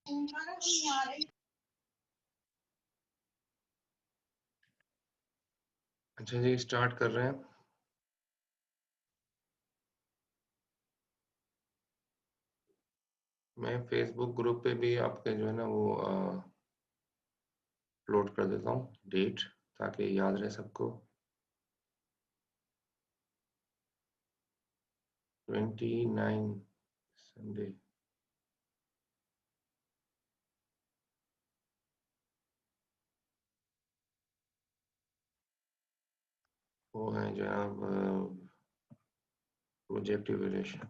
अच्छा जी, स्टार्ट कर रहे हैं। मैं फेसबुक ग्रुप पे भी आपके जो है ना वो अपलोड कर देता हूँ डेट, ताकि याद रहे सबको। 29 संडे। वो है जनाब प्रोजेक्ट इवैल्यूएशन।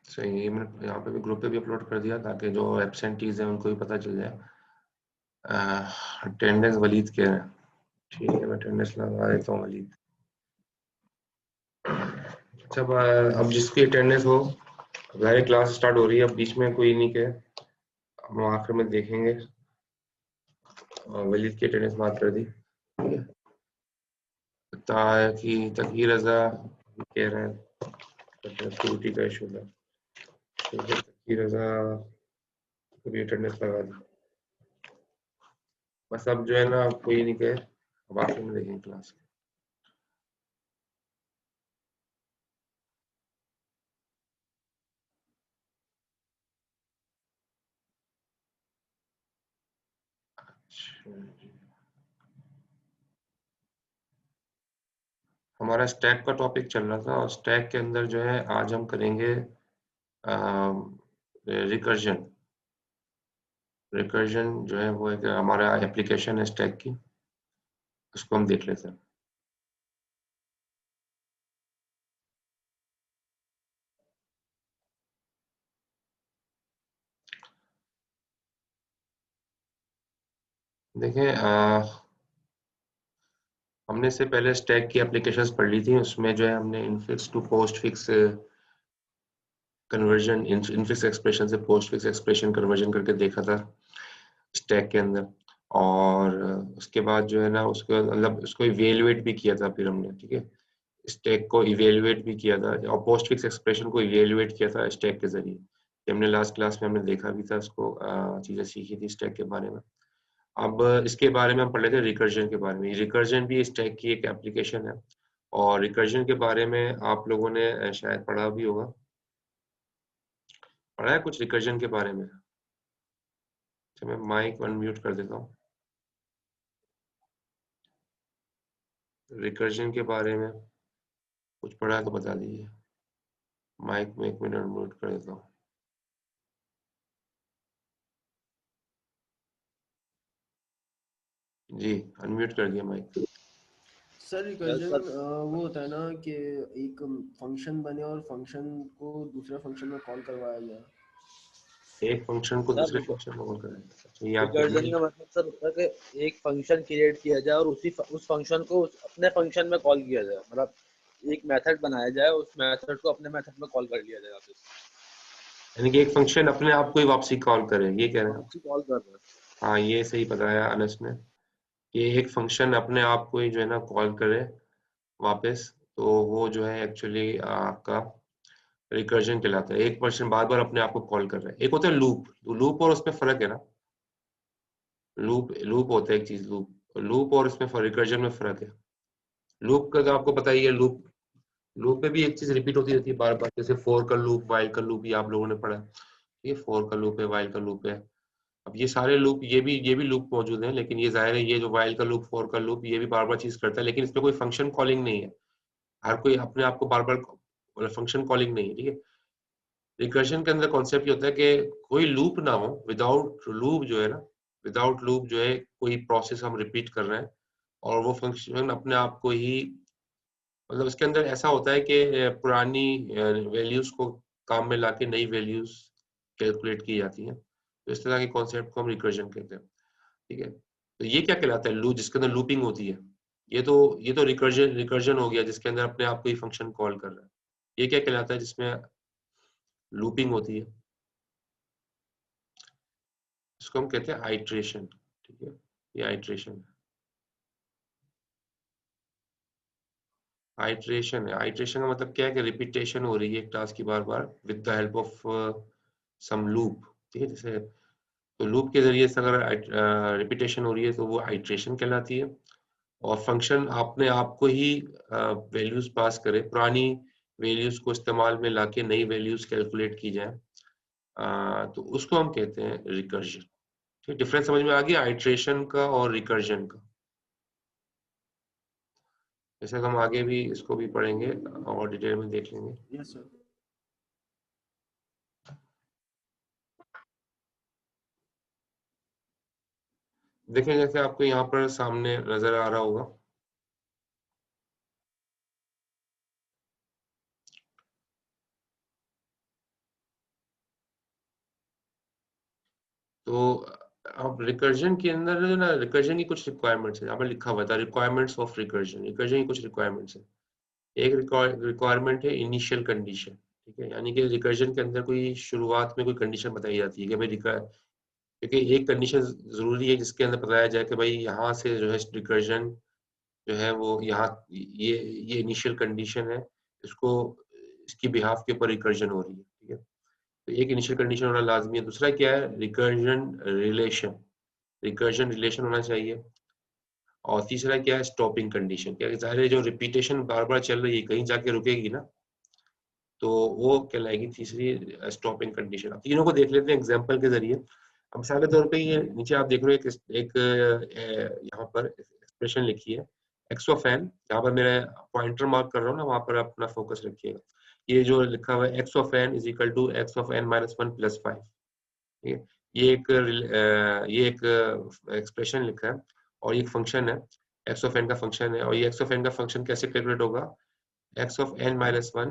सही, ये मैंने यहाँ पे भी ग्रुप पे भी अपलोड कर दिया ताकि जो एब्सेंटीज है उनको भी पता चल जाए। अटेंडेंस वलीद कह रहे हैं। ठीक है, मैं अटेंडेंस लगा देता हूँ वलीद। अच्छा, अब जिसकी अटेंडेंस हो, हमारी क्लास स्टार्ट हो रही है। अब बीच में कोई नहीं कहे, हम आखिर में देखेंगे। वलीद की अटेंडेंस बात कर दी। तकी रजा कह रहे हैं कनेक्टिविटी का इशू है। तकी रजा को भी अटेंडेंस लगा दी। बस अब जो है ना कोई नहीं कहे, अब आखिर में देखेंगे क्लास। हमारा स्टैक का टॉपिक चल रहा था और स्टैक के अंदर जो है आज हम करेंगे रिकर्जन। रिकर्जन जो है वो एक हमारा एप्लीकेशन है स्टैक की, उसको हम देख लेते हैं। देखें, हमने इससे पहले स्टैक की एप्लीकेशंस पढ़ ली थी। उसमें जो है हमने infix to postfix conversion, infix expression से पोस्ट फिक्स एक्सप्रेशन कन्वर्जन करके देखा था स्टैक के अंदर। और उसके बाद जो है ना उसको मतलब उसको इवेलुएट भी किया था फिर हमने। ठीक है, स्टैक को इवेलुएट भी किया था और पोस्ट फिक्स एक्सप्रेशन को इवेलुएट किया था स्टैक के जरिए। हमने लास्ट क्लास में हमने देखा भी था उसको, चीजें सीखी थी स्टैक के बारे में। अब इसके बारे में हम पढ़ लेते हैं रिकर्जन के बारे में। रिकर्जन भी स्टैक की एक एप्लीकेशन है और रिकर्जन के बारे में आप लोगों ने शायद पढ़ा भी होगा। पढ़ा है कुछ रिकर्जन के बारे में? अच्छा, मैं माइक अनम्यूट कर देता हूँ। रिकर्जन के बारे में कुछ पढ़ा है तो बता दीजिए। माइक में 1 मिनट अनम्यूट कर देता हूँ। जी, अनम्यूट कर दिया माइक। सर रिकर्जन वो होता है ना कि एक फंक्शन बने और फंक्शन को दूसरे फंक्शन में कॉल करवाया जाए। एक फंक्शन को दूसरे फंक्शन में कॉल करें। अच्छा, ये आपके रिकर्जन का मतलब सर होता है कि एक फंक्शन क्रिएट किया जाए और उस फंक्शन को अपने फंक्शन में कॉल किया जाए। मतलब एक मेथड बनाया जाए, उस मेथड को अपने मेथड में कॉल कर लिया जाए वापस। यानी कि एक फंक्शन अपने आप को ही वापसी कॉल करे, ये कह रहे हैं? वापसी कॉल कर रहा है। हाँ, ये सही बताया अनस ने कि एक फंक्शन अपने आप को ही जो है ना कॉल करे वापस, तो वो जो है एक्चुअली आपका रिकर्जन कहलाता है। एक फंक्शन बार बार अपने आप को कॉल कर रहा है। एक होता है लूप। लूप और उसमें फर्क है ना। लूप लूप होता है एक चीज, लूप लूप और इसमें रिकर्जन में फर्क है। लूप का तो आपको पता ही है। लूप लूप में भी एक चीज रिपीट होती रहती है बार बार, जैसे फॉर का लूप, वाइल का लूप, ये आप लोगों ने पढ़ा है। ये फॉर का लूप है, वाइल का लूप है। अब ये सारे लूप, ये भी लूप मौजूद है, लेकिन ये जाहिर है ये जो वाइल का लूप, फॉर का लूप, ये भी बार बार चीज करता है, लेकिन इसमें कोई फंक्शन कॉलिंग नहीं है। हर कोई अपने आप को बार बार मतलब फंक्शन कॉलिंग नहीं है। ठीक है, रिकर्जन के अंदर कॉन्सेप्ट ये होता है कि कोई लूप ना हो। विदाउट लूप जो है ना, विदाउट लूप जो है कोई प्रोसेस हम रिपीट कर रहे हैं और वो फंक्शन अपने आप को ही मतलब इसके अंदर ऐसा होता है कि पुरानी वैल्यूज को काम में लाके नई वैल्यूज कैलकुलेट की जाती है। तो इस तरह के कॉन्सेप्ट को हम रिकर्जन कहते हैं। ठीक है, तो ये क्या कहलाता है? लूप, जिसके अंदर लूपिंग होती है। ये तो रिकर्जन हो गया, जिसके अंदर अपने आप को ही फंक्शन कॉल कर रहा है। ये क्या कहलाता है? जिसमें लूपिंग होती है, इसको हम कहते हैं आइट्रेशन। ठीक है, ये आइट्रेशन आइट्रेशन है। आइट्रेशन का मतलब क्या है कि रिपीटेशन हो रही है एक टास्क की बार बार with the help of some loop. ठीक है, जैसे तो लूप के जरिए से अगर रिपीटेशन हो रही है तो वो आइट्रेशन कहलाती है। और फंक्शन अपने आप को ही वैल्यूज पास करे, पुरानी वैल्यूज को इस्तेमाल में लाके नई वैल्यूज कैलकुलेट की जाए, तो उसको हम कहते हैं रिकर्जन। ठीक, डिफरेंस समझ में आ गया आइट्रेशन का और रिकर्जन का। जैसे हम आगे भी इसको भी पढ़ेंगे और डिटेल में देख लेंगे। Yes sir. देखें, जैसे आपको यहाँ पर सामने नजर आ रहा होगा, तो अब रिकर्जन के अंदर जो ना, रिकर्जन की कुछ रिक्वायरमेंट्स है, यहाँ पर लिखा हुआ था रिक्वायरमेंट्स ऑफ रिकर्जन। रिकर्जन की कुछ रिक्वायरमेंट्स है। एक रिक्वायरमेंट है इनिशियल कंडीशन। ठीक है, यानी कि रिकर्जन के अंदर कोई शुरुआत में कोई कंडीशन बताई जाती है कि भाई क्योंकि एक कंडीशन जरूरी है जिसके अंदर बताया जाए कि भाई यहाँ से जो है रिकर्जन जो है वो यहाँ ये इनिशियल कंडीशन है, इसको इसकी बिहाफ के ऊपर रिकर्जन हो रही है। ठीक है, तो एक इनिशियल कंडीशन होना लाजमी है। दूसरा क्या है? रिकर्जन रिलेशन होना चाहिए। और तीसरा क्या है? Stopping condition. क्या जाहिर है जो रिपीटेशन बार बार चल रही है कहीं जाके रुकेगी ना, तो वो कहलाएगी तीसरी स्टॉपिंग कंडीशन। अब तीनों को देख लेते हैं एग्जांपल के जरिए। अब मिसाल के तौर पे ये नीचे आप देख रहे हो एक यहाँ पर एक्सप्रेशन लिखी है एक्स ऑफ एन। यहाँ पर मेरा पॉइंटर मार्क कर रहा हूँ ना, वहां पर अपना फोकस रखिएगा। ये जो लिखा हुआ है x of n is equal to x of n minus one plus five. ठीक है, ये एक एक्सप्रेशन लिखा है और ये एक फंक्शन है, एक्स ऑफ एन का फंक्शन है। और ये एक्स ऑफ एन का फंक्शन कैसे कैलकुलेट होगा? X of n minus one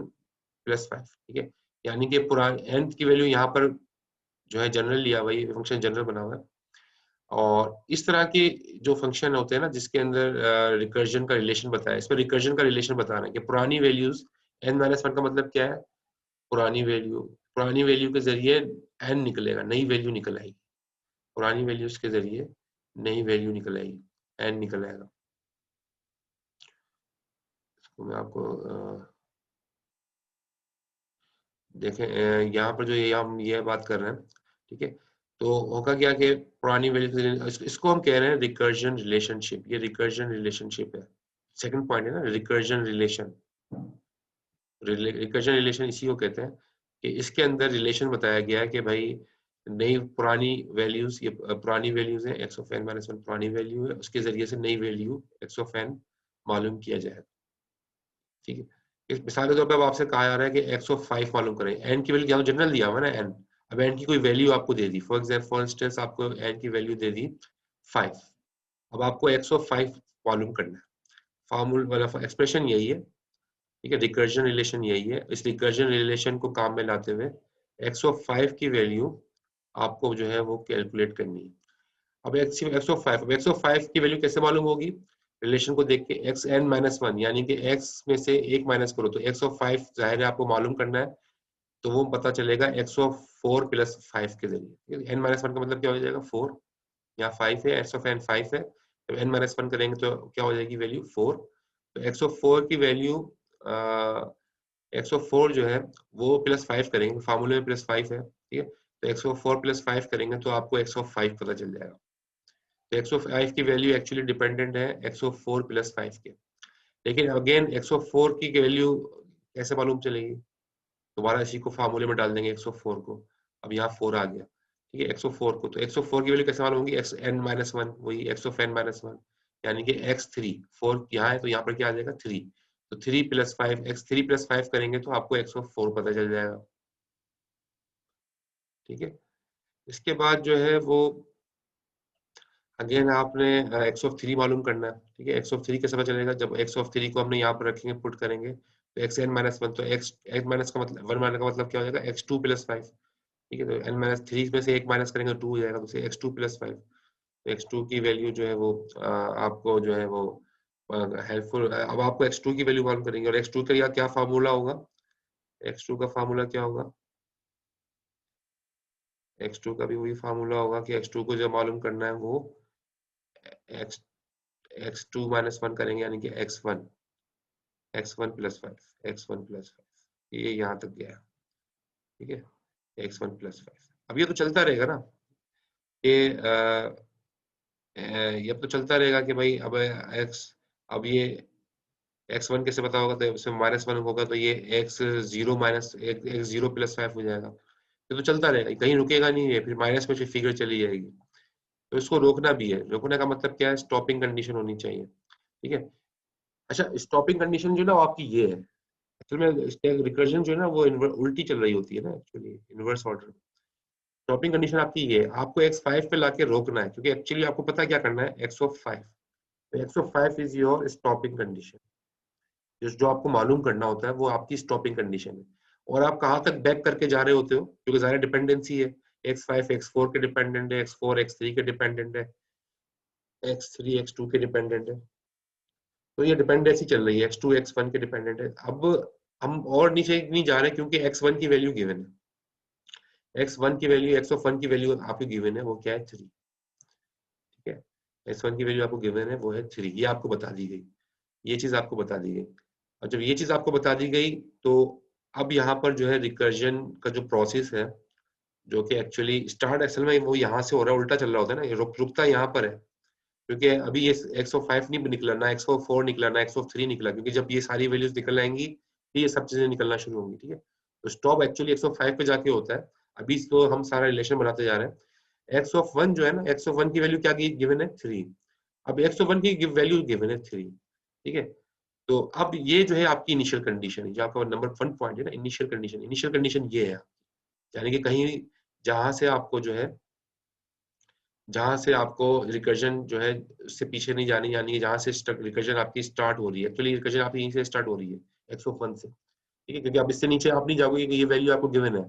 plus five. ठीक है, यानी कि पुरानी एन की वैल्यू यहाँ पर जो है जनरल लिया हुआ है, ये फंक्शन जनरल बना हुआ है। और इस तरह के जो फंक्शन होते हैं ना जिसके अंदर रिकर्जन का रिलेशन बताया, इसमें रिकर्जन का रिलेशन बताना है कि पुरानी वैल्यूज एन माइनस वन का मतलब क्या है? पुरानी वैल्यू के जरिए एन निकलेगा, नई वैल्यू निकल आएगी। पुरानी वैल्यूज के जरिए नई वैल्यू निकल आएगी, एन निकल आएगा। इसको मैं आपको देखें, यहाँ पर जो ये हम ये बात कर रहे हैं। ठीक है, तो होगा क्या कि पुरानी वैल्यू, इसको हम कह रहे हैं रिकर्जन रिलेशनशिप। ये रिकर्जन रिलेशनशिप है, सेकंड पॉइंट है ना, रिकर्जन रिलेशन। रिकर्जन रिलेशन इसी को कहते हैं कि इसके अंदर रिलेशन बताया गया है कि भाई नई पुरानी वैल्यूज, ये पुरानी वैल्यूज है, x of n minus one पुरानी वैल्यू है, उसके जरिए से नई वैल्यू एक्स ऑफ एन मालूम किया जाएगा। ठीक है, इस मिसाल के तौर पर अब आपसे कहा जा रहा है कि एक्स ऑफ फाइव मालूम करें। एन की वैल्यू जनरल दिया हुआ ना एन, अब एन की कोई वैल्यू आपको दे दी, फॉर इंस्टेंस आपको एन की वैल्यू दे दी 5। अब आपको एक्स ऑफ फाइव मालूम करना है। फॉर्मूला वाला एक्सप्रेशन यही है। ठीक है, रिकर्जन रिलेशन यही है। इस रिकर्जन रिलेशन को काम में लाते हुए एक्स ऑफ फाइव की वैल्यू आपको जो है वो कैलकुलेट करनी है। अब एक्स ऑफ फाइव की वैल्यू कैसे मालूम होगी? रिलेशन को देख के एक्स एन माइनस वन, यानी कि एक्स में से एक माइनस करो तो एक्स ऑफ फाइव जाहिर है आपको मालूम करना है, तो वो पता चलेगा x of four plus five के जरिए। एन माइनस वन का मतलब क्या हो जाएगा? 4। यहाँ 5 है, एक्स ऑफ एन 5 है, जब एन माइनस वन करेंगे तो क्या हो जाएगी वैल्यू? 4। तो एक्स ऑफ फोर की वैल्यू एक्स ऑफ फोर जो है वो प्लस फाइव करेंगे, फार्मूले में प्लस फाइव है। ठीक है, तो x of four plus five करेंगे तो आपको एक्स ऑफ फाइव पता चल जाएगा। तो एक्स ऑफ फाइव की वैल्यू एक्चुअली डिपेंडेंट है x of four plus five के। लेकिन अगेन एक्स ऑफ फोर की वैल्यू कैसे मालूम चलेगी? दोबारा इसी को फार्मूले में डाल देंगे एक्स ऑफ फोर को। अब यहाँ 4 आ गया। ठीक है, एक्स ऑफ फोर को, तो एक्स ऑफ फोर की वैल्यू कैसे मालूम होगी? एक्स एन माइनस वन, वही x of n minus one, यानी कि एक्स थ्री। 4 यहाँ है तो यहाँ पर क्या आ जाएगा? 3। तो 3 plus five, x three plus five करेंगे तो आपको एक्स ऑफ फोर पता चल जाएगा। ठीक है, इसके बाद जो है वो अगेन आपने एक्स ऑफ थ्री मालूम करना है। ठीक है, एक्स ऑफ थ्री कैसे पता चलेगा? जब एक्स ऑफ थ्री को हमने यहाँ पर रखेंगे, पुट करेंगे, तो एक्स एन माइनस वन, तो एक्स माइनस का मतलब वन माइनस का मतलब क्या हो जाएगा? X two plus five. ठीक है। तो n माइनस 3 में से 1 माइनस करेंगे तो 2 हो जाएगा, तो x2 प्लस 5। तो x2 की वैल्यू जो है वो आपको जो है वो हेल्पफुल। अब आपको x2 की वैल्यू मालूम करेंगे, और x2 का क्या फार्मूला होगा, x2 का फार्मूला क्या होगा, x2 का भी वही फार्मूला होगा कि x2 को जो मालूम करना है वो x x2 माइनस 1 करेंगे, यानी कि x1 प्लस 5, x1 प्लस 5, ये यहाँ तक गया, ठीक है, x1 प्लस 5। अब ये तो चलता रहेगा ना, ये ये तो चलता रहेगा कि भाई अब x, अब ये x1 कैसे पता होगा, तो इसमें -1 होगा, तो ये x0 माइनस x0 प्लस 5 हो जाएगा। ये तो चलता रहेगा, कहीं रुकेगा नहीं है, फिर माइनस में से फिगर चली जाएगी। तो इसको रोकना भी है, रोकने का मतलब क्या है, स्टॉपिंग कंडीशन होनी चाहिए, ठीक है। अच्छा, स्टॉपिंग कंडीशन जो ना वो आपकी ये है, एक्चुअल में रिकर्जन जो है ना वो उल्टी चल रही होती है ना, actually inverse order. Stopping condition आपकी ये है, आपको x5 पे लाके रोकना है, क्योंकि एक्चुअली आपको पता क्या करना है, x ऑफ 5। तो x of 5 is your stopping condition. जो आपको मालूम करना होता है वो आपकी स्टॉपिंग कंडीशन है। और आप कहाँ तक बैक करके जा रहे होते हो, क्योंकि ज़्यादा डिपेंडेंसी है, x5 x4 के डिपेंडेंट है, x4 x3 के डिपेंडेंट है, x3 x2 के डिपेंडेंट है। तो ये डिपेंडेंसी चल रही है, x2 x1 के डिपेंडेंट है। अब हम और नीचे नहीं जा रहे, क्योंकि x1 की वैल्यू गिवन है, x1 की वैल्यू, x ऑफ 1 की वैल्यू आपको गिवन है, वो क्या है 3, ठीक है। x1 की वैल्यू आपको गिवन है, वो है 3, ये आपको बता दी गई, ये चीज आपको बता दी गई। और जब ये चीज आपको बता दी गई, तो अब यहाँ पर जो है रिकर्जन का जो प्रोसेस है, जो कि एक्चुअली स्टार्ट असल में वो यहाँ से हो रहा है, उल्टा चल रहा होता है ना, ये रुकता यहाँ पर है, क्योंकि अभी ये x5 नहीं निकला, ना x4 निकला, ना x3 निकला, क्योंकि जब ये सारी वैल्यूज निकल आएंगी तो ये सब चीजें निकलना शुरू होंगी, ठीक है। तो स्टॉप एक्चुअली x5 पे जाके होता है। अभी तो हम सारा रिलेशन बनाते जा रहे हैं। x1 जो है ना, x1 की वैल्यू क्या गिवन है 3। अब x1 की वैल्यू गिवन है 3, ठीक है। तो अब ये जो है आपकी इनिशियल कंडीशन है, जो आपका नंबर 1 पॉइंट है ना, इनिशियल कंडीशन ये है, यानी कि कहीं जहां से आपको जो है, जहां से आपको रिकर्जन जो है उससे पीछे नहीं जानी, यानी कि जहां से रिकर्जन आपकी स्टार्ट हो रही है, एक्चुअली रिकर्जन आपकी यहीं से स्टार्ट हो रही है, x1 से, ठीक है, क्योंकि आप इससे नीचे आप नहीं जाओगे कि ये वैल्यू आपको गिवन है।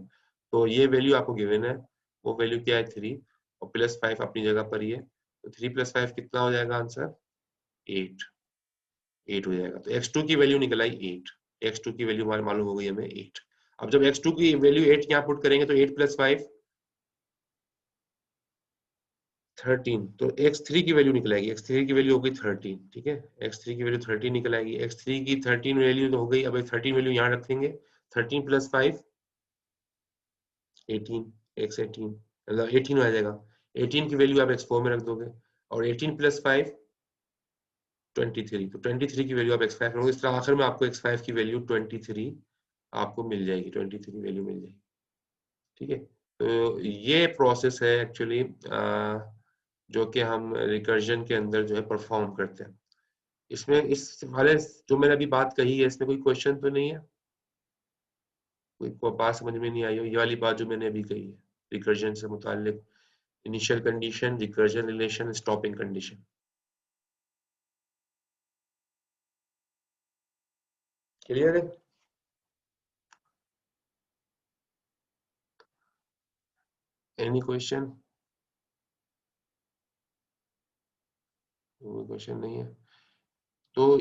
तो ये वैल्यू आपको गिवन है, वो वैल्यू क्या है 3, और प्लस 5 अपनी जगह पर ही है। तो 3 + 5 कितना हो जाएगा आंसर, 8 हो जाएगा। तो x2 की वैल्यू निकल आई 8, x2 की वैल्यू हमारे मालूम हो गई हमें 8। अब जब x2 की वैल्यू 8 यहाँ पुट करेंगे, तो 8 + 5 13, तो x3 की वैल्यू निकल आएगी, x3 की वैल्यू हो गई 13, ठीक है, x3 की वैल्यू 13 निकल आएगी, x3 की 13 वैल्यू तो हो गई। अब 13 वैल्यू यहाँ रखेंगे, 13 + 5 18, x 18 मतलब 18 आ जाएगा। 18 की वैल्यू आप x4 में रख दोगे, और 18 + 5 23, तो 23 की वैल्यू आप x5 रखोगे। इस तरह आखिर में आपको x5 की वैल्यू 23 आपको मिल जाएगी, 23 वैल्यू मिल जाएगी, ठीक है। तो ये प्रोसेस है एक्चुअली जो कि हम रिकर्जन के अंदर जो है परफॉर्म करते हैं। इसमें इस वाले जो मैंने अभी बात कही है, इसमें कोई क्वेश्चन तो नहीं है, कोई बात समझ में नहीं आई हो, ये वाली बात जो मैंने अभी कही है रिकर्जन से मुताल्लिक, initial condition, recursion relation, stopping condition, clear है? Any question? कोई क्वेश्चन नहीं है। तो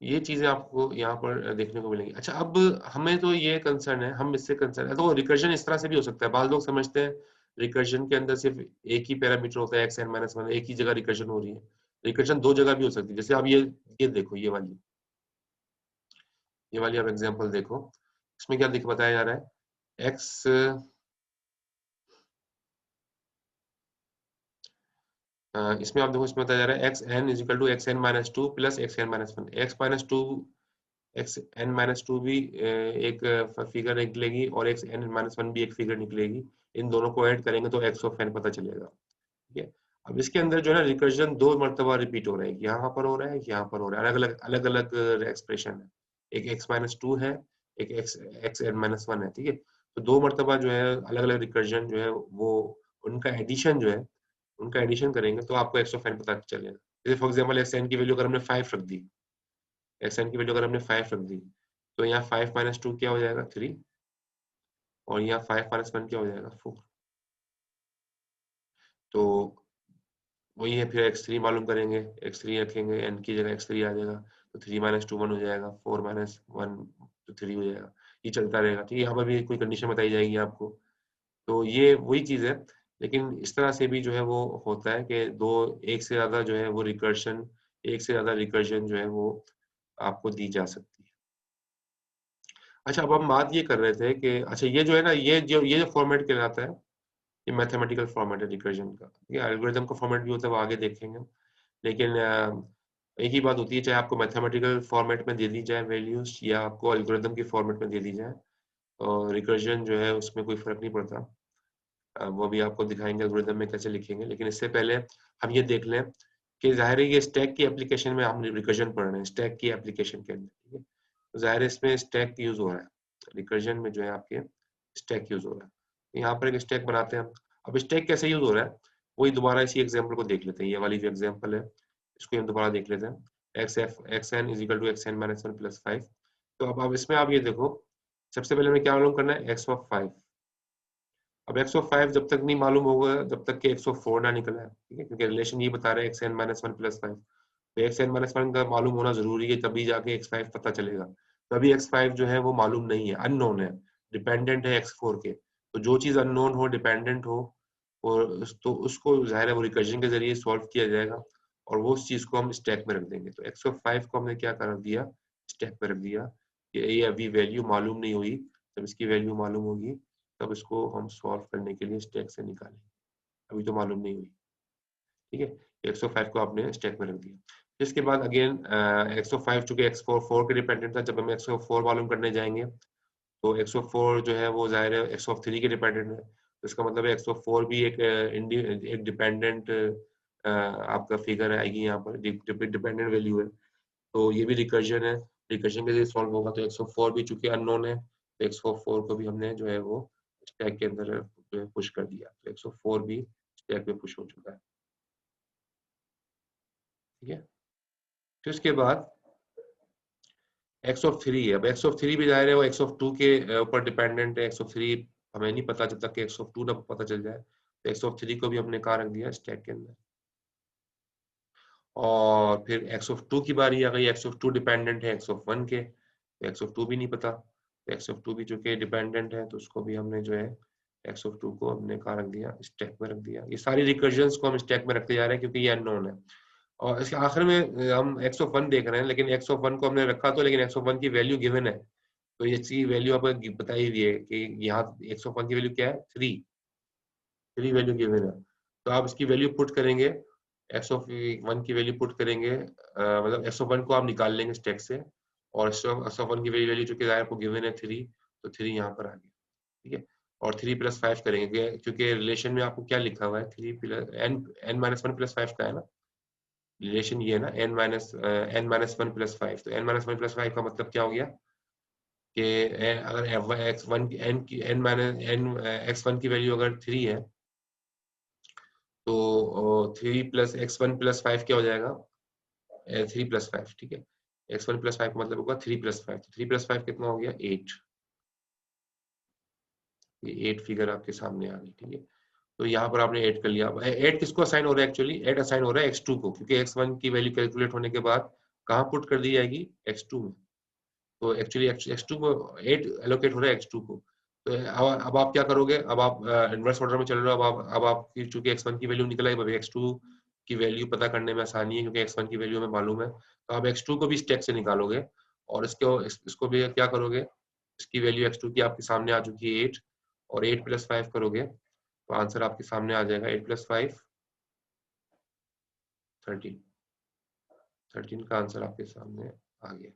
ये चीजें आपको यहाँ पर देखने को मिलेंगी। अच्छा, अब हमें तो ये कंसर्न है, हम इससे कंसर्न है, तो रिकर्जन इस तरह से भी हो सकता है। बाद लोग समझते हैं रिकर्जन के अंदर सिर्फ एक ही पैरामीटर होता है, xn-1, एक ही जगह रिकर्जन हो रही है। रिकर्जन दो जगह भी हो सकती है, जैसे आप ये देखो, ये वाली आप एग्जांपल देखो, इसमें क्या बताया जा रहा है, इसमें आप देखो, इसमें बताया जा रहा है xn = xn-2 + xn-1, xn-2 भी एक फिगर निकलेगी, और xn-1 भी एक फिगर निकलेगी। इन दोनों को ऐड करेंगे तो x ऑफ n पता चलेगा, ठीक है। अब इसके अंदर जो है ना, रिकर्जन 2 मरतबा रिपीट हो रहा है, यहाँ पर हो रहा है, यहाँ पर हो रहा है, अलग अलग एक्सप्रेशन है। एक x-2 है, एक xn-1 है, ठीक है। तो 2 मरतबा जो है अलग अलग रिकर्जन जो है वो, उनका एडिशन जो है, उनका एडिशन करेंगे तो आपको x ऑफ n पता चलेगा। जैसे फॉर एग्जाम्पल xn की वैल्यू अगर हमने 5 रख दी, xn की वैल्यू अगर हमने 5 रख दी, तो यहाँ 5 - 2 क्या हो जाएगा 3, और यहाँ 5 माइनस 1 क्या हो जाएगा 4। तो वही है, फिर x3 मालूम करेंगे, x3 रखेंगे, n की जगह x3 आ जाएगा, तो 3 माइनस 2 1 हो जाएगा, 4 माइनस 1 तो 3 हो जाएगा। ये चलता रहेगा, ठीक है। यहाँ पर भी कोई कंडीशन बताई जाएगी आपको। तो ये वही चीज है, लेकिन इस तरह से भी जो है वो होता है कि एक से ज्यादा जो है वो रिकर्शन, एक से ज्यादा रिकर्जन जो है वो आपको दी जा सकती है। अच्छा, अब हम बात ये कर रहे थे कि अच्छा ये जो है ना, ये जो फॉर्मेट कहलाता है, ये मैथमेटिकल फॉर्मेट है रिकर्जन का। ये एल्गोरिथम का फॉर्मेट भी होता है, वो आगे देखेंगे। लेकिन एक ही बात होती है, चाहे आपको मैथमेटिकल फॉर्मेट में दे दी जाए वैल्यूज या आपको एल्गोरिथम की फॉर्मेट में दे दी जाए, और रिकर्जन जो है उसमें कोई फर्क नहीं पड़ता। वो भी आपको दिखाएंगे एल्गोरिथम में कैसे लिखेंगे। लेकिन इससे पहले हम ये देख लें कि जाहिर है ये स्टैक की एप्लीकेशन में हम रिकर्जन पढ़ रहे हैं, स्टैक की एप्लीकेशन के अंदर, ठीक है। तो जाहिर है इसमें स्टैक यूज हो रहा है, रिकर्जन में जो है आपके स्टैक यूज हो रहा है। यहाँ पर एक स्टैक बनाते हैं हम। अब स्टैक कैसे यूज हो रहा है, वही दोबारा इसी एग्जाम्पल को देख लेते हैं। ये वाली जो एग्जाम्पल है इसको हम दोबारा देख लेते हैं। xn is equal to xn minus 1 plus 5। तो अब इसमें आप ये देखो, सबसे पहले हमें क्या मालूम करना है, x ऑफ 5। अब x5 जब तक नहीं मालूम होगा जब तक कि x4 ना निकला है, ठीक है, क्योंकि रिलेशन ये बता रहा है xn माइनस 1 प्लस 5। तो xn माइनस 1 का मालूम होना जरूरी है, तभी जाके x5 पता चलेगा। तो अभी x5 जो है वो मालूम नहीं है, अननोन है, डिपेंडेंट है x4 के। तो जो चीज अननोन हो, डिपेंडेंट हो, और तो उसको जाहिर है वो रिकर्जन के जरिए सॉल्व किया जाएगा, और वो उस चीज को हम स्टैक में रख देंगे। तो x5 को हमने क्या कर दिया, स्टैक में रख दिया कि ये अभी वैल्यू मालूम नहीं हुई, जब इसकी वैल्यू मालूम होगी तब इसको हम सॉल्व करने के लिए स्टैक से निकालेंगे, अभी तो मालूम नहीं हुई, ठीक है। 105 को आपने स्टैक में रख दिया। इसके बाद अगेन 105 चूंकि x4 4 के डिपेंडेंट था, जब हम 104 मालूम करने जाएंगे तो 104 जो है वो जाहिर है 103 के डिपेंडेंट है। तो इसका मतलब है 104 भी एक डिपेंडेंट आपका फिगर आएगी, यहाँ पर डिपेंडेंट वैल्यू है। तो ये भी रिकर्जन है, रिकर्जन के जरिए सॉल्व होगा। तो 104 भी चूंकि अननोन है, तो 104 को भी हमने जो है वो स्टैक के अंदर पुश कर दिया। तो 104 भी स्टैक में पुश हो चुका है, ठीक है। फिर उसके बाद x ऑफ 3 है। अब x ऑफ 3 भी जाहिर है वो x ऑफ 2 के ऊपर डिपेंडेंट है। x ऑफ 3 हमें नहीं पता जब तक कि x ऑफ 2 ना पता चल जाए। तो x ऑफ 3 को भी हमने कहाँ रख दिया, स्टैक के अंदर। और फिर x ऑफ 2 की बारी आ गई। x ऑफ 2 डिपेंडेंट है x ऑफ 1 के, तो x ऑफ 2 भी नहीं पता। तो x ऑफ 2 भी चूंकि डिपेंडेंट है, तो उसको भी हमने जो है x ऑफ 2 को हमने कहाँ रख दिया, स्टैक में रख दिया। ये सारी रिकर्जन्स को हम स्टैक में रखते जा रहे हैं क्योंकि ये अननोन है। और इसके आखिर में हम x ऑफ 1 देख रहे हैं, लेकिन x ऑफ 1 को हमने रखा तो, लेकिन x ऑफ 1 की वैल्यू गिवन है। तो ये इसकी वैल्यू आपको बताई हुई है कि यहाँ x ऑफ 1 की वैल्यू क्या है, 3। 3 वैल्यू गिवन है। तो आप इसकी वैल्यू पुट करेंगे, x ऑफ 1 की वैल्यू पुट करेंगे, मतलब x ऑफ 1 को आप निकाल लेंगे स्टैक से, और x ऑफ 1 की वैल्यू जो कि आपको गिवन है 3, तो 3 यहाँ पर आ गया, ठीक है। और 3 प्लस 5 करेंगे, क्योंकि रिलेशन में आपको क्या लिखा हुआ है, 3 प्लस n माइनस 1 प्लस 5 का है ना रिलेशन, ये है ना n माइनस 1 प्लस 5। तो n माइनस 1 प्लस 5 का मतलब क्या हो गया कि अगर x1 n की n माइनस n x1 की वैल्यू अगर 3 है, तो 3 प्लस x1 प्लस 5 क्या हो जाएगा, 3 प्लस 5, ठीक है। x1 प्लस 5 का मतलब होगा 3 प्लस 5। 3 प्लस 5 कितना हो गया, 8। ये 8 फिगर आपके सामने आ गई, ठीक है। तो यहाँ पर आपने 8 कर लिया। 8 किसको असाइन हो रहा है, एक्चुअली 8 असाइन हो रहा है x2 को, क्योंकि x1 की वैल्यू कैलकुलेट होने के बाद कहाँ पुट कर दी जाएगी, x2 में। तो एक्चुअली x2 को 8 एलोकेट हो रहा है x2 को। तो अब आप क्या करोगे, अब आप इनवर्स ऑर्डर में चल रहे हो। अब आपकी चूंकि x1 की वैल्यू निकल आई, अब x2 की वैल्यू पता करने में आसानी है, क्योंकि x1 की वैल्यू हमें मालूम है। तो आप x2 को भी स्टैक से निकालोगे, और इसको भी क्या करोगे, इसकी वैल्यू x2 की आपके सामने आ चुकी है 8, और 8 प्लस 5 करोगे तो आंसर आपके सामने आ जाएगा 8 प्लस 5 13। 13 का आंसर आपके सामने आ गया,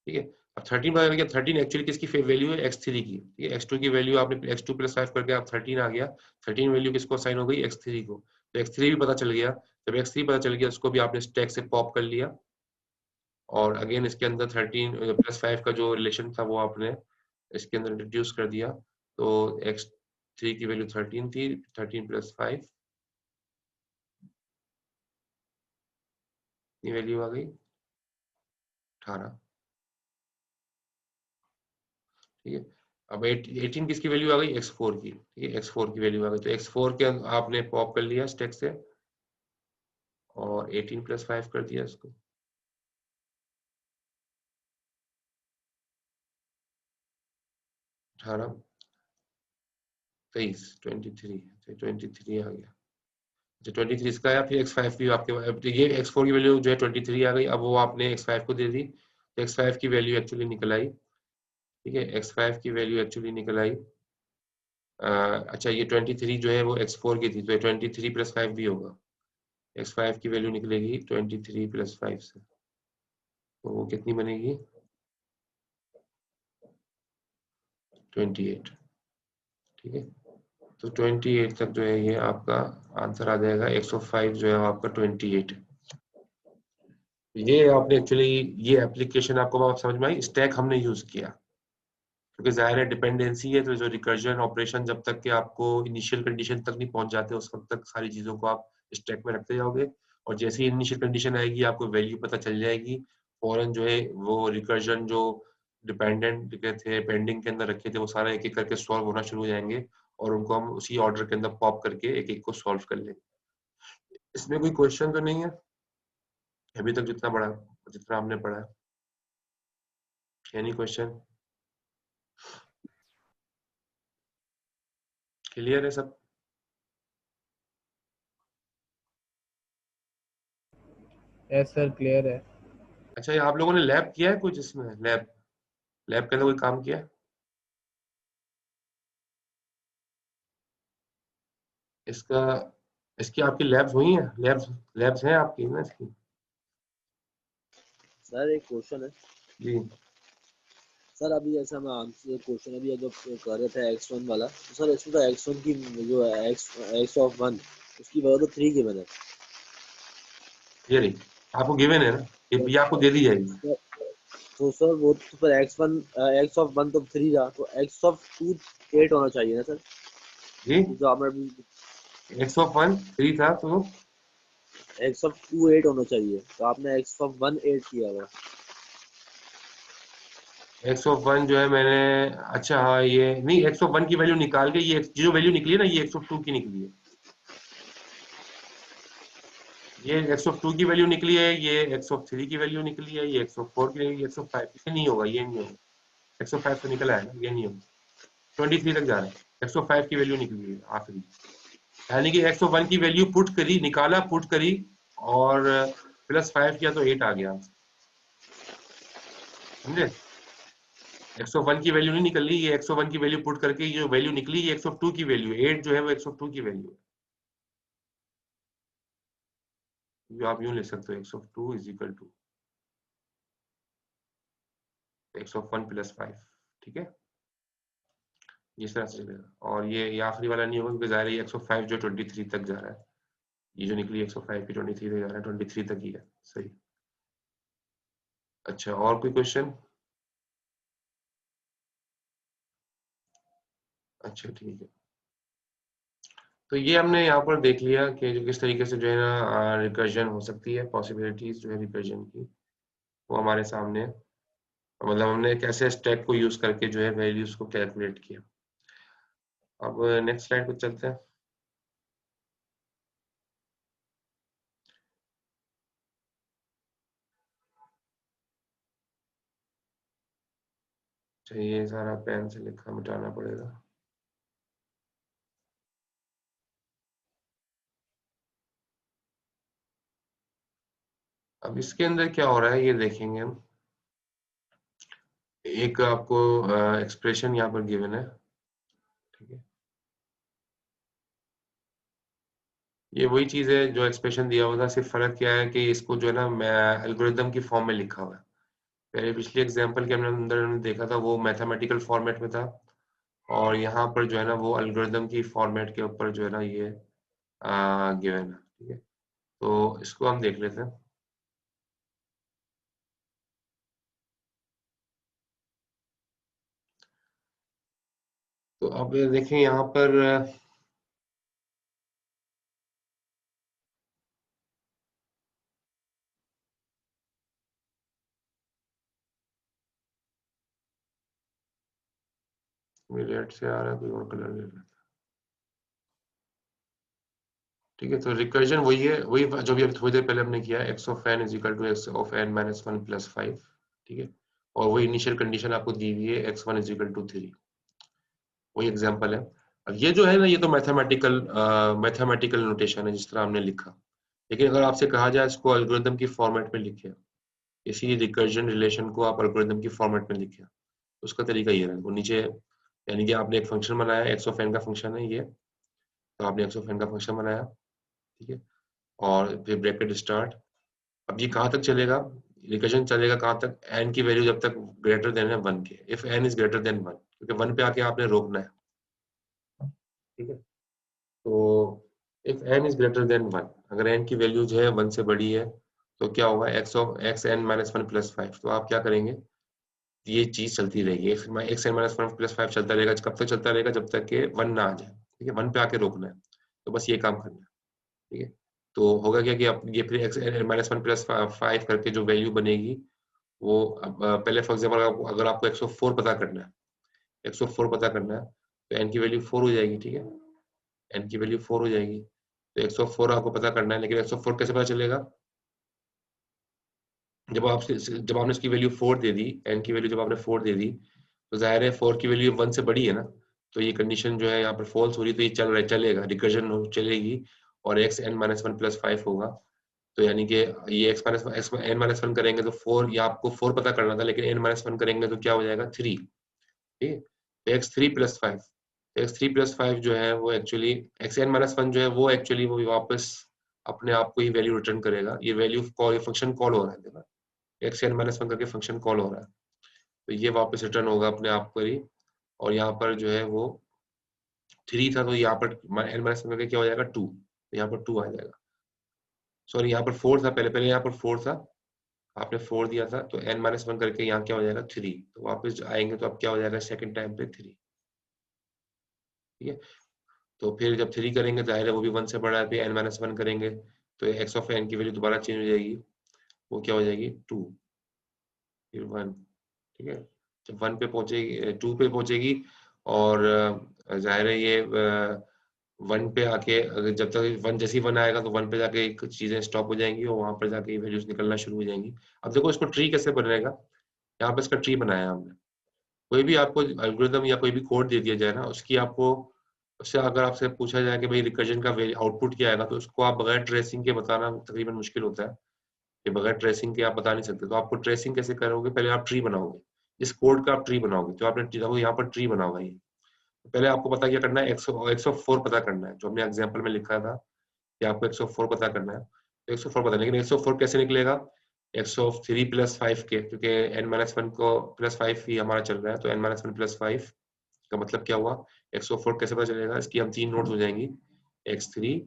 ठीक है। अब 13 पता गया, 13 एक्चुअली किसकी वैल्यू है, x3 की, ठीक है। x2 की वैल्यू आपने x2 प्लस 5 करके आप 13 आ गया। 13 वैल्यू किसको साइन हो गई, x3 को। तो x3 भी पता चल गया। जब x3 पता चल गया, उसको भी आपने स्टैक से पॉप कर लिया, और अगेन इसके अंदर 13 प्लस 5 का जो रिलेशन था वो आपने इसके अंदर इंट्रोड्यूस कर दिया। तो x3 की वैल्यू 13 थी, 13 प्लस 5 की वैल्यू आ गई 18, ठीक है। अब 18 किसकी वैल्यू आ गई, x4 की, ठीक है, x4 की वैल्यू आ गई, तो x4 के आपने पॉप कर लिया स्टैक से और 18 + 5 कर दिया इसको, 18 23 23 आ गया। अच्छा 23 इसका आया, फिर x5 भी आपके, तो ये x4 की वैल्यू जो है 23 आ गई, अब वो आपने x5 को दे दी, तो x5 की वैल्यू एक्चुअली निकल आई, ठीक है, x5 की वैल्यू एक्चुअली निकल आई। अच्छा ये 23 जो है वो x4 की थी, तो 23 + 5 भी होगा, x5 की वैल्यू निकलेगी 23 + 5 से, तो वो कितनी बनेगी, 28, ठीक है, तो 28 तक जो है ये आपका आंसर आ जाएगा, 105 जो है आपका 28। ये आपने एक्चुअली, ये एप्लीकेशन आपको बात समझ में आई, स्टैक हमने यूज किया, क्योंकि जाहिर है डिपेंडेंसी है, तो जो रिकर्जन ऑपरेशन जब तक कि आपको इनिशियल कंडीशन तक नहीं पहुंच जाते उस वक्त तक सारी चीजों को आप स्टैक में रखते जाओगे, और जैसे ही इनिशियल कंडीशन आएगी आपको वैल्यू पता चल जाएगी, फौरन जो है वो रिकर्जन जो डिपेंडेंट के थे पेंडिंग के अंदर रखे थे वो सारा एक एक करके सॉल्व होना शुरू हो जाएंगे, और उनको हम उसी ऑर्डर के अंदर पॉप करके एक एक को सॉल्व कर लेंगे। इसमें कोई क्वेश्चन तो नहीं है अभी तक जितना हमने पढ़ा, एनी क्वेश्चन, क्लियर है सब? यस सर क्लियर है। अच्छा ये आप लोगों ने लैब किया है कुछ, इसमें लैब लैब के अंदर कोई काम किया है? इसका इसकी आपकी लैब्स हुई हैं, लैब्स हैं आपकी ना इसकी? सर एक क्वेश्चन है जी सर, अभी जैसे हम आंसर क्वेश्चन अभी जो कर रहे थे x1 वाला, तो सर इसमें तो x1 की जो है x ऑफ 1 उसकी वैल्यू तो 3 गिवन है। ये रही, आपको गिवन है ना, ये आपको दे दी जाएगी। तो सर वो तो फिर x1 x ऑफ 1 तो 3 था, तो x ऑफ 2 8 होना चाहिए ना सर, जी जो आपने 101 3 था, तो x ऑफ 2 8 होना चाहिए, तो आपने x ऑफ 1 8 किया हुआ। 101 जो है मैंने, अच्छा हाँ ये नहीं, 101 की वैल्यू निकाल के ये जो वैल्यू निकली है ना, ये 102 की निकली है, ये 102 की वैल्यू निकली है, ये 103 की वैल्यू निकली है, ये 104 की निकली है, 105, ये नहीं होगा, ये नहीं होगा, 105 से निकला है ना, ये नहीं होगा, 23 तक जा रहा है, 105 की वैल्यू निकली है आखिरी, यानी कि 101 की वैल्यू पुट करी, निकाला, पुट करी और +5 किया तो 8 आ गया, समझे? 101 की वैल्यू नहीं निकल रही, ये 101 की वैल्यू पुट करके ये जो वैल्यू निकली ये 102 की वैल्यू, 8 जो है वो 102 की वैल्यू है, जो आप यूं लिख सकते हो 102 = 101 + 5, ठीक है, इस तरह से चलेगा, और ये आखिरी वाला नहीं होगा क्योंकि ज़ाहिर है ये 105 जो 23 तक जा रहा है, ये जो निकली 105 की 23 तक जा रहा है, 23 तक ही है, सही। अच्छा और कोई क्वेश्चन? अच्छा ठीक है, तो ये हमने यहाँ पर देख लिया कि जो किस तरीके से जो है ना रिकर्जन हो सकती है, पॉसिबिलिटीज जो है रिकर्जन की वो हमारे सामने है, मतलब हमने कैसे स्टैक को यूज करके जो है वैल्यूज को कैलकुलेट किया। अब नेक्स्ट स्लाइड पर चलते हैं। अच्छा ये सारा पेन से लिखा मिटाना पड़ेगा। अब इसके अंदर क्या हो रहा है ये देखेंगे हम, एक आपको एक्सप्रेशन यहाँ पर गिवन है, ठीक है, ये वही चीज है जो एक्सप्रेशन दिया हुआ था, सिर्फ फर्क क्या है कि इसको जो है ना एल्गोरिदम की फॉर्म में लिखा हुआ है, पहले पिछले एग्जांपल के अंदर हमने देखा था वो मैथमेटिकल फॉर्मेट में था, और यहाँ पर जो है ना वो एल्गोरिदम की फॉर्मेट के ऊपर जो है ना ये गिवन है, ठीक है, तो इसको हम देख लेते हैं। तो अब ये देखें यहाँ पर रेड से आ रहा है, कोई और कलर ले लेता है। ठीक है, तो रिकर्जन वही है, वही जो भी अभी थोड़ी देर पहले हमने किया है, x of n is equal to x of n minus 1 plus 5। ठीक है, और वही इनिशियल कंडीशन आपको दी हुई है x1 इज इक्वल टू 3। वही एग्जांपल है। अब ये जो है ना, ये तो मैथमेटिकल नोटेशन है जिस तरह हमने लिखा, लेकिन अगर आपसे कहा जाए इसको एल्गोरिथम की फॉर्मेट में लिखे, इसी रिकर्जन रिलेशन को आप एल्गोरिथम की फॉर्मेट में लिखे, उसका तरीका ये है। वो नीचे यानी कि आपने एक फंक्शन बनाया, x ऑफ n का फंक्शन है ये, तो आपने x ऑफ n का फंक्शन बनाया, ठीक है, और फिर ब्रैकेट स्टार्ट। अब ये कहाँ तक चलेगा, रिकर्जन चलेगा कहाँ तक, n की वैल्यू जब तक ग्रेटर देन है 1 के, if n is greater than 1, क्योंकि 1 पे आके आपने रोकना है। ठीक है, तो if n is greater than 1, अगर n की वैल्यू जो है 1 से बड़ी है तो क्या होगा, x of xn minus 1 plus 5। तो आप क्या करेंगे, ये चीज चलती रहेगी, xn माइनस 1 प्लस 5 चलता रहेगा। कब तक चलता रहेगा, जब तक के 1 ना आ जाए। ठीक है, 1 पे आके रोकना है, तो बस ये काम करना है। ठीक है, तो होगा क्या कि आप ये फिर xn माइनस 1 प्लस 5 करके जो वैल्यू बनेगी वो पहले फॉर एग्जाम्पल अगर आपको 104 पता करना है, 104 पता करना है, तो n की वैल्यू 4 हो जाएगी। ठीक है, n की वैल्यू 4 हो जाएगी, तो 104 आपको पता करना है, लेकिन 104 कैसे पता चलेगा, जब आपने इसकी वैल्यू 4 दे दी, n की वैल्यू जब आपने 4 दे दी, तो जाहिर है 4 की वैल्यू 1 से बड़ी है ना, तो ये कंडीशन जो है यहाँ पर फॉल्स हो रही, तो ये चलेगा, रिकर्जन चलेगी, और xn माइनस 1 प्लस 5 होगा। तो यानी कि ये n माइनस 1 करेंगे तो 4, या आपको 4 पता करना था, लेकिन n माइनस 1 करेंगे तो क्या हो जाएगा 3। ठीक है, तो x3 प्लस 5, x3 प्लस 5 जो है वो एक्चुअली xn माइनस 1 जो है वो एक्चुअली वो वापस अपने आप को ही वैल्यू रिटर्न करेगा। ये वैल्यू कॉल, फंक्शन कॉल हो रहा है, देखा, xn माइनस 1 करके फंक्शन कॉल हो रहा है, तो ये वापस रिटर्न होगा अपने आप पर ही। और यहाँ पर जो है वो 3 था, तो यहाँ पर n माइनस 1 करके क्या हो जाएगा 2, तो यहाँ पर 2 आ जाएगा। सॉरी, यहाँ पर 4 था, पहले यहाँ पर 4 था, आपने 4 दिया था, तो n माइनस 1 करके यहाँ क्या हो जाएगा 3, तो वापस आएंगे तो अब क्या हो जाएगा सेकंड टाइम पे 3। ठीक है, तो फिर जब 3 करेंगे जाहिर है वो भी 1 से बड़ा है, फिर n माइनस 1 करेंगे तो x ऑफ n की वैल्यू दोबारा चेंज हो जाएगी, वो क्या हो जाएगी 2, फिर 1। ठीक है, जब 1 पे पहुंचेगी, 2 पे पहुंचेगी, और जाहिर है ये 1 पे आके जब तक 1 जैसे ही 1 आएगा तो 1 पे जाके चीजें स्टॉप हो जाएंगी, और वहां पर जाके वैल्यूज निकलना शुरू हो जाएंगी। अब देखो इसको ट्री कैसे बनेगा, यहाँ पे इसका ट्री बनाया हमने। कोई भी आपको एल्गोरिथम या कोई भी कोड दे दिया जाए ना, उसकी आपको, उससे अगर आपसे पूछा जाए कि भाई रिकर्जन का आउटपुट क्या आएगा, तो उसको आप बगैर ट्रेसिंग के बताना तकरीबन मुश्किल होता है, कि बगैर ट्रेसिंग के आप बता नहीं सकते। तो आपको ट्रेसिंग कैसे करोगे, पहले आप ट्री बनाओगे, इस कोड का आप ट्री बनाओगे, जो आपने यहाँ पर ट्री बना हुआ है, पहले आपको पता क्या करना है, 104 पता करना है, जो हमने एग्जाम्पल में लिखा था कि आपको 104 पता करना है। तो 104 पता, लेकिन 104 कैसे निकलेगा, 103 प्लस 5 के, क्योंकि n माइनस 1 को प्लस 5 ही हमारा चल रहा है, तो n माइनस 1 प्लस 5 का मतलब क्या हुआ, 104 कैसे पता चलेगा, इसकी हम 3 नोट्स हो जाएंगी, x3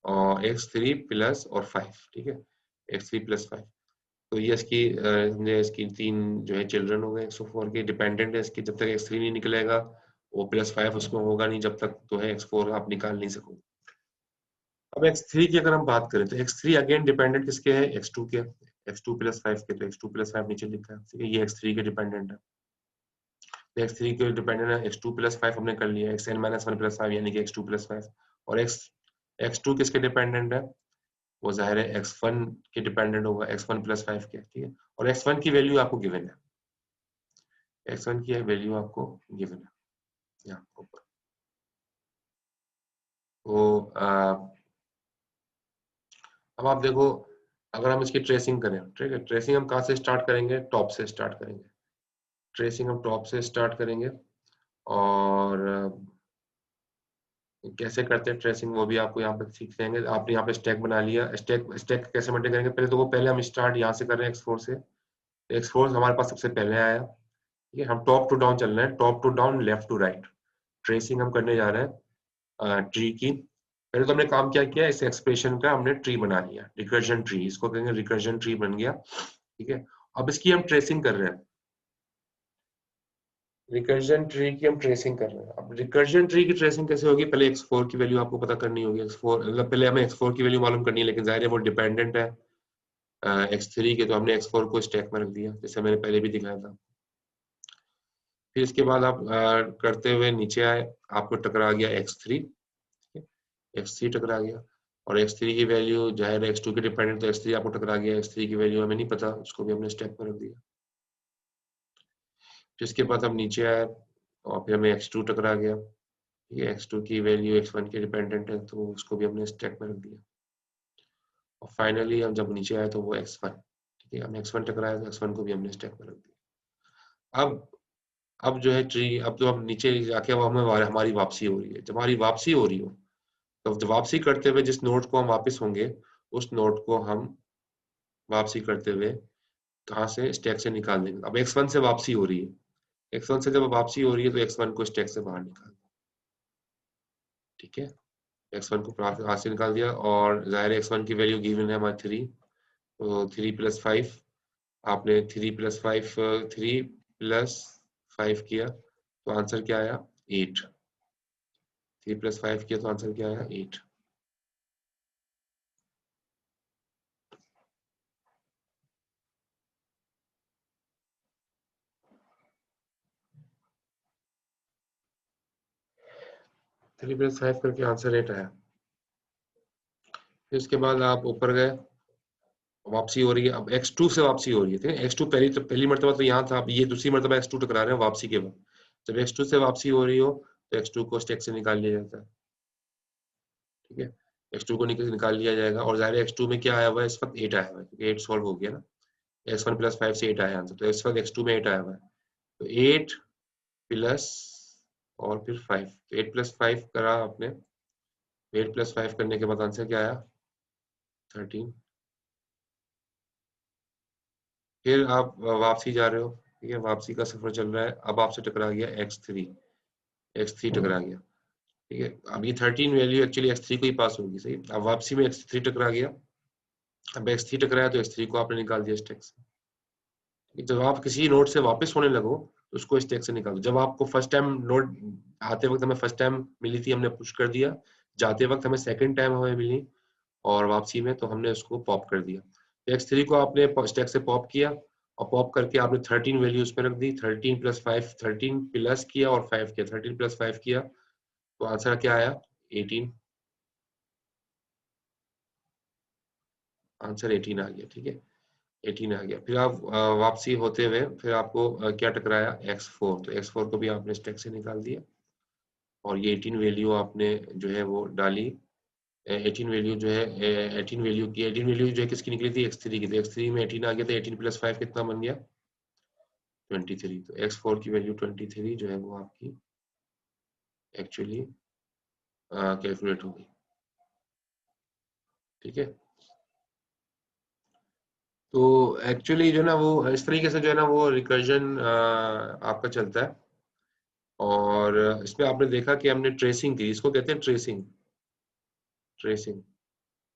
और x3 प्लस और 5। ठीक है, x3 प्लस 5, तो ये इसकी 3 जो है चिल्ड्रन हो गए 104 के, डिपेंडेंट है इसकी, जब तक x3 नहीं निकलेगा वो प्लस 5 उसमें होगा नहीं, जब तक तो है x4 आप निकाल नहीं सकोगे। अब x3 की अगर हम बात करें तो x3 अगेन डिपेंडेंट किसके है, x2 के, x2 प्लस 5 के, तो x2 प्लस 5 नीचे लिखा है, ठीक है, ये x3 के डिपेंडेंट है। तो x3 के डिपेंडेंट है, x2 प्लस 5 हमने कर लिया, xn माइनस 1 प्लस 5 यानी कि x2 प्लस 5, और x2 किसके डिपेंडेंट है, वो जाहिर है x1 के डिपेंडेंट होगा, x1 प्लस 5 के। ठीक है, और x1 की वैल्यू आपको गिवन है, x1 की वैल्यू आपको गिवन है यहाँ ऊपर। तो अब आप देखो, अगर हम इसकी ट्रेसिंग करें, ठीक है, ट्रेसिंग हम कहाँ से स्टार्ट करेंगे, टॉप से स्टार्ट करेंगे, ट्रेसिंग हम टॉप से स्टार्ट करेंगे, और कैसे करते हैं ट्रेसिंग वो भी आपको यहाँ पे सीख जाएंगे। आपने यहाँ पे स्टैक बना लिया, स्टैक कैसे मेंटेन करेंगे, पहले हम स्टार्ट यहाँ से कर रहे हैं x4 से, x4 हमारे पास सबसे पहले आया, ठीक है, हम टॉप टू डाउन चल रहे हैं, top to down, left to right, tracing हम करने जा रहे हैं ट्री की। पहले तो हमने काम क्या किया, इस एक्सप्रेशन का हमने ट्री बना लिया, रिकर्जन ट्री, इसको कहेंगे रिकर्जन ट्री बन गया। ठीक है, अब इसकी हम ट्रेसिंग कर रहे हैं, रिकर्जन ट्री की हम ट्रेसिंग कर रहे हैं। अब रिकर्जन ट्री की ट्रेसिंग कैसे होगी, पहले x4 की वैल्यू आपको पता करनी होगी, x4 मतलब पहले हमें x4 की वैल्यू मालूम करनी है, लेकिन जाहिर है वो डिपेंडेंट है x3 के, तो हमने x4 को स्टैक में रख दिया, जैसे मैंने पहले भी दिखाया था। फिर इसके बाद आप करते हुए नीचे आए, आपको टकरा गया x3, x3 टकरा गया, और x3 की वैल्यू जाहिर है x2 के डिपेंडेंट, तो x3 आपको टकरा गया, x3 की वैल्यू हमें नहीं पता, उसको भी हमने स्टेप पर रख दिया। फिर इसके बाद हम नीचे आए और फिर हमें x2 टकरा गया, ये x2 की वैल्यू x1 के डिपेंडेंट है, तो उसको भी हमने स्टेप में रख दिया। और फाइनली हम जब नीचे आए तो वो x1, ठीक है, हम x1 टकराया तो x1 को भी हमने स्टेप में रख दिया। अब जो है ट्री, अब तो हम नीचे जाके अब हमारी वापसी हो रही है। जब हमारी वापसी हो रही हो तो जब वापसी करते हुए जिस नोड को हम वापस होंगे, उस नोड को हम वापसी करते हुए कहाँ से, स्टैक से निकाल देंगे। अब x1 से वापसी हो रही है, x1 से जब वापसी हो रही है तो x1 को स्टैक से बाहर निकाल दो, ठीक है, x1 को बाहर से निकाल दिया। और जाहिर है x1 की वैल्यू गिवन है हमारी 3, तो 3 + 5, आपने 3 + 5 3 + 5 किया तो आंसर क्या आया, 8। 3 + 5 किया तो आंसर क्या आया, 8। थ्री प्लस 5 करके आंसर 8 आया। फिर उसके बाद आप ऊपर गए, वापसी हो रही है, अब x2 से वापसी हो रही है, ठीक है, x2 पहली मरतबा तो यहाँ था, अब ये दूसरी मरतबा x2 टकरा रहे हैं वापसी के बाद। जब x2 से वापसी हो रही हो तो x2 को स्टैक से निकाल लिया जाता है, ठीक है, x2 को निकाल लिया जाएगा। और जाहिर है x2 में क्या आया हुआ है, इस वक्त 8 आया हुआ है, क्योंकि 8 सॉल्व हो गया ना, x1 + 5 से 8 आया आंसर, तो इस वक्त x2 में 8 आया हुआ है, तो 8 प्लस और फिर 5, 8 + 5 करा आपने, 8 + 5 करने के बाद आंसर क्या आया, 13। फिर आप वापसी जा रहे हो, ठीक है, वापसी का सफर चल रहा है, अब आपसे टकरा गया x3 टकरा गया, ठीक है। अब ये 13 वैल्यू एक्चुअली x3 को ही पास होगी, सही। अब वापसी में x3 टकरा गया, अब x3 टकराया तो x3 को आपने निकाल दिया स्टैक से। जब आप किसी नोड से वापस होने लगो तो उसको स्टैक से निकालो। जब आपको फर्स्ट टाइम नोड आते वक्त हमें फर्स्ट टाइम मिली थी, हमने पुश कर दिया, जाते वक्त हमें सेकंड टाइम हमें मिली, और वापसी में तो हमने उसको पॉप कर दिया। तो x3 को आपने स्टैक से पॉप किया, और पॉप करके आपने 13 वैल्यू उसमें रख दी, 13 + 5, 13 प्लस किया और 5 किया, 13 + 5 किया तो आंसर क्या आया, 18। आंसर 18 आ गया, ठीक है, 18 आ गया। फिर आप वापसी होते हुए फिर आपको क्या टकराया, x4, तो x4 को भी आपने स्टैक से निकाल दिया, और ये 18 वैल्यू आपने जो है वो डाली। 18 वैल्यू जो है 18 वैल्यू जो है किसकी निकली थी, x3 की, तो x3 में 18 आ गया, तो 18 + 5 कितना बन गया, 23। तो x4 की वैल्यू 23 जो है वो आपकी एक्चुअली कैलकुलेट होगी, ठीक है। तो एक्चुअली जो है ना वो इस तरीके से जो है ना वो रिकर्जन आपका चलता है। और इसमें आपने देखा कि हमने ट्रेसिंग की, इसको कहते हैं ट्रेसिंग।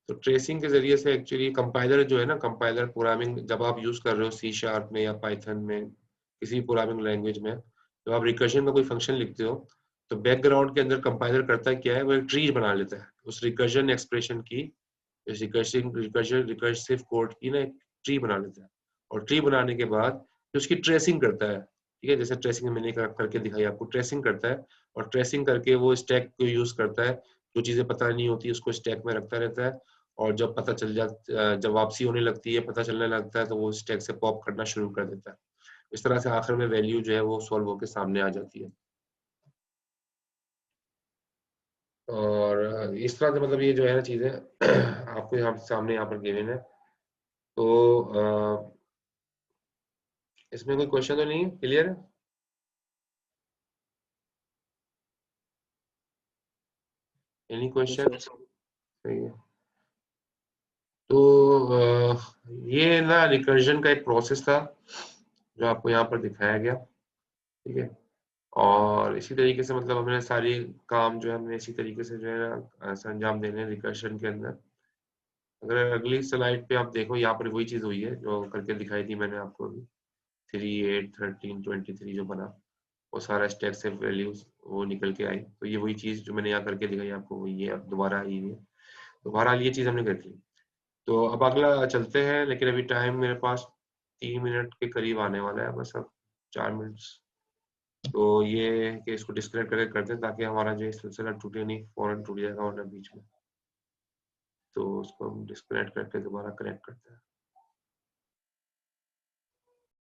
तो ट्रेसिंग के जरिए से एक्चुअली कंपाइलर जो है ना, कंपाइलर प्रोग्रामिंग जब आप यूज कर रहे हो C# में या पाइथन में, किसी प्रोग्रामिंग लैंग्वेज में, जब आप रिकर्जन का कोई फंक्शन लिखते हो तो बैकग्राउंड के अंदर कंपाइलर करता है क्या है, वो एक ट्री बना लेता है उस रिकर्जन एक्सप्रेशन की, इस रिकर्सिव कोड की ना एक ट्री बना लेता है। और ट्री बनाने के बाद फिर उसकी ट्रेसिंग करता है, ठीक है, जैसे ट्रेसिंग मैंने करके दिखाई आपको, ट्रेसिंग करता है, और ट्रेसिंग करके वो स्टैक को यूज करता है, जो चीजें पता नहीं होती उसको स्टैक में रखता रहता है, और जब पता चल जाता, जब वापसी होने लगती है, पता चलने लगता है, तो वो स्टैक से पॉप करना शुरू कर देता है। इस तरह से आखिर में वैल्यू जो है वो सॉल्व होकर सामने आ जाती है। और इस तरह से मतलब ये जो है ना चीजें आपको यहाँ सामने यहाँ पर गिवन है। तो इसमें कोई क्वेश्चन तो नहीं, क्लियर है? Any question? सही है। तो ये ना रिकर्जन का एक प्रोसेस था जो आपको यहाँ पर दिखाया गया, ठीक है। और इसी तरीके से मतलब हमने सारी काम जो है हमने इसी तरीके से जो है ना अंजाम देने रिकर्जन के अंदर। अगर अगली स्लाइड पे आप देखो, यहाँ पर वही चीज हुई है जो करके दिखाई थी मैंने आपको अभी, 3, 8, 13, 23 जो बना, वो सारा स्टैक से वैल्यूज वो निकल के आई। तो ये वही चीज जो मैंने यहाँ करके दिखाई आपको, वही है, अब दोबारा आई है। तो बहरहाल ये चीज हमने कर ली। तो अब अगला चलते हैं, लेकिन अभी टाइम मेरे पास 3 मिनट के करीब आने वाला है, बस अब 4 मिनट तो ये कि इसको डिस्कनेक्ट करके करते हैं ताकि हमारा जो सिलसिला टूटे नहीं, फौरन टूट जाएगा वरना बीच में। तो उसको हम डिस्कनेक्ट करके दोबारा कनेक्ट करते हैं।